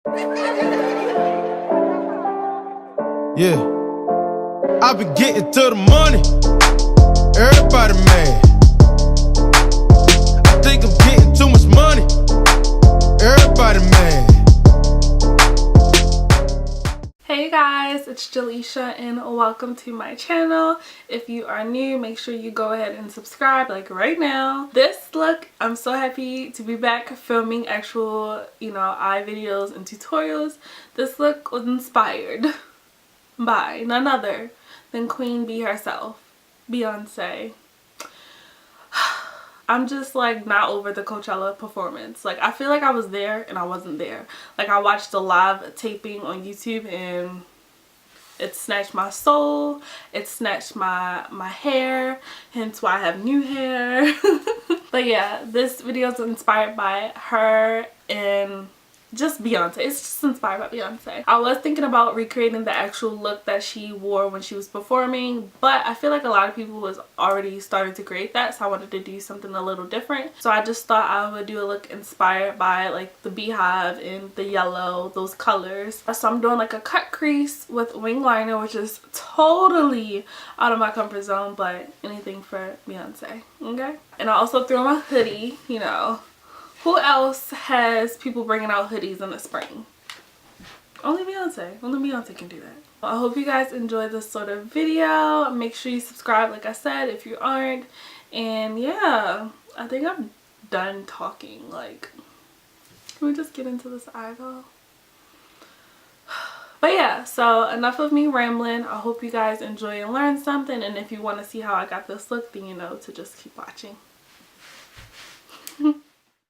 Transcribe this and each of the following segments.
Yeah, I be getting to the money. Everybody mad. I think I'm getting too much money. Everybody mad. Hey guys, it's Jaleisha and welcome to my channel. If you are new, make sure you go ahead and subscribe like right now. This look, I'm so happy to be back filming actual, eye videos and tutorials. This look was inspired by none other than Queen Bee herself, Beyonce. I'm just like not over the Coachella performance. Like I feel like I was there and I wasn't there. Like I watched the live taping on YouTube and it snatched my soul. It snatched my hair, hence why I have new hair. But yeah, this video is inspired by her and just Beyonce. It's just inspired by Beyonce. I was thinking about recreating the actual look that she wore when she was performing, but I feel like a lot of people was already starting to create that, so I wanted to do something a little different. So I just thought I would do a look inspired by like the beehive and the yellow, those colors. So I'm doing like a cut crease with wing liner, which is totally out of my comfort zone, but anything for Beyonce, okay? And I also threw on my hoodie, Who else has people bringing out hoodies in the spring? Only Beyonce. Only Beyonce can do that. I hope you guys enjoy this sort of video. Make sure you subscribe like I said if you aren't. And yeah, I think I'm done talking. Like, can we just get into this eyeball? But yeah, so enough of me rambling. I hope you guys enjoy and learn something. And if you want to see how I got this look, then you know to just keep watching.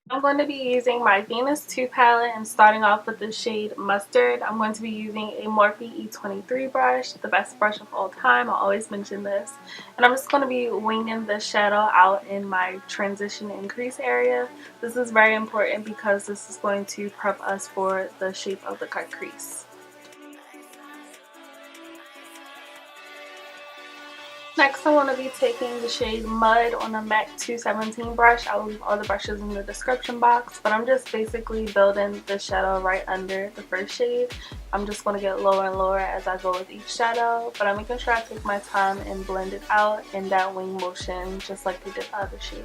I'm going to be using my Venus 2 palette and starting off with the shade Mustard. I'm going to be using a Morphe E23 brush, the best brush of all time. I always mention this. And I'm just going to be winging the shadow out in my transition and crease area. This is very important because this is going to prep us for the shape of the cut crease. Next, I want to be taking the shade Mud on a MAC 217 brush. I'll leave all the brushes in the description box, but I'm just basically building the shadow right under the first shade. I'm just going to get lower and lower as I go with each shadow, but I'm making sure I take my time and blend it out in that wing motion, just like we did the other shade.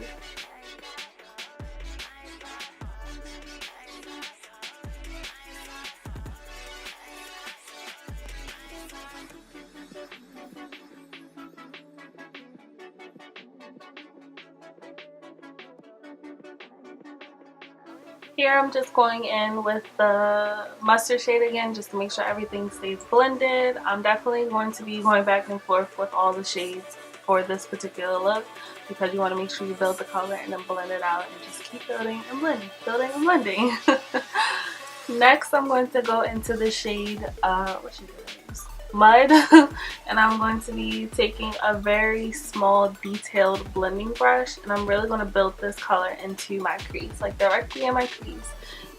Here I'm just going in with the mustard shade again just to make sure everything stays blended. I'm definitely going to be going back and forth with all the shades for this particular look because you want to make sure you build the color and then blend it out and just keep building and blending, building and blending. Next I'm going to go into the shade, what shade did I use? Mud. And I'm going to be taking a very small detailed blending brush and I'm really going to build this color into my crease, like directly in my crease.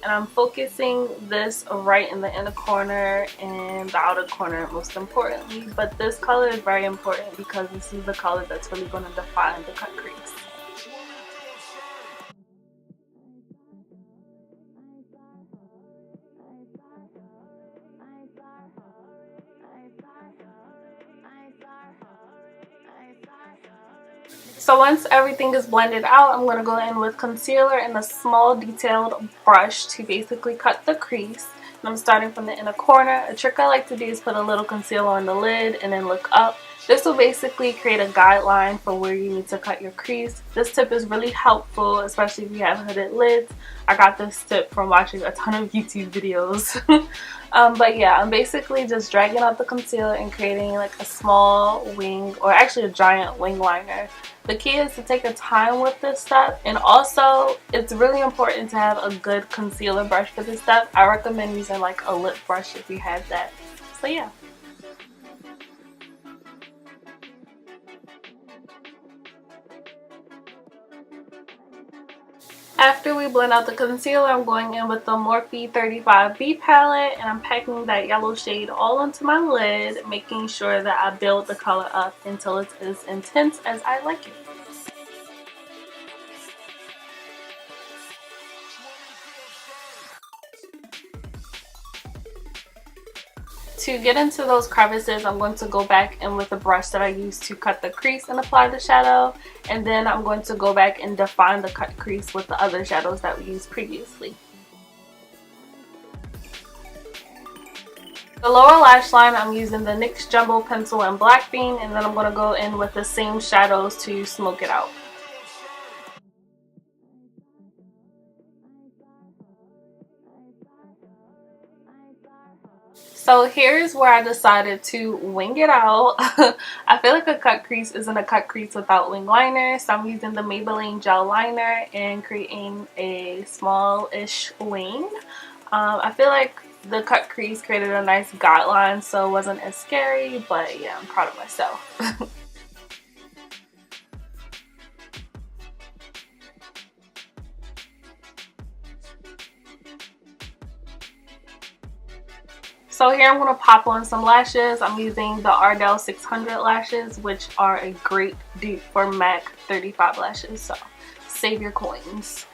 And I'm focusing this right in the inner corner and the outer corner most importantly, but this color is very important because this is the color that's really going to define the cut crease. So once everything is blended out, I'm going to go in with concealer and a small detailed brush to basically cut the crease. And I'm starting from the inner corner. A trick I like to do is put a little concealer on the lid and then look up. This will basically create a guideline for where you need to cut your crease. This tip is really helpful, especially if you have hooded lids. I got this tip from watching a ton of YouTube videos. But yeah, I'm basically just dragging out the concealer and creating like a small wing, or actually a giant wing liner. The key is to take your time with this step, and also it's really important to have a good concealer brush for this step. I recommend using like a lip brush if you have that. So yeah. After we blend out the concealer, I'm going in with the Morphe E23 palette and I'm packing that yellow shade all onto my lid, making sure that I build the color up until it's as intense as I like it. To get into those crevices, I'm going to go back in with the brush that I used to cut the crease and apply the shadow. And then I'm going to go back and define the cut crease with the other shadows that we used previously. The lower lash line, I'm using the NYX Jumbo Pencil in Black Bean, and then I'm going to go in with the same shadows to smoke it out. So here's where I decided to wing it out. I feel like a cut crease isn't a cut crease without wing liner, so I'm using the Maybelline Gel Liner and creating a small-ish wing. I feel like the cut crease created a nice guideline, so it wasn't as scary, but yeah, I'm proud of myself. So here I'm going to pop on some lashes. I'm using the Ardell 600 lashes, which are a great dupe for MAC 35 lashes, so save your coins.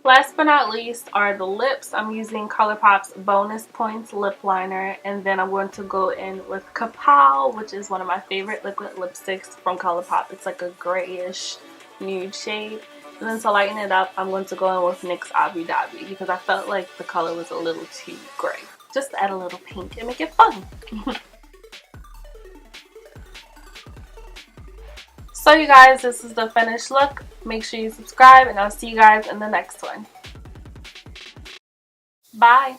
Last but not least are the lips. I'm using Colourpop's Bonus Points Lip Liner, and then I'm going to go in with Kapok, which is one of my favorite liquid lipsticks from Colourpop. It's like a grayish nude shade. And then to lighten it up, I'm going to go in with NYX Abu Dhabi because I felt like the color was a little too gray. Just add a little pink and make it fun. So you guys, this is the finished look. Make sure you subscribe, and I'll see you guys in the next one. Bye!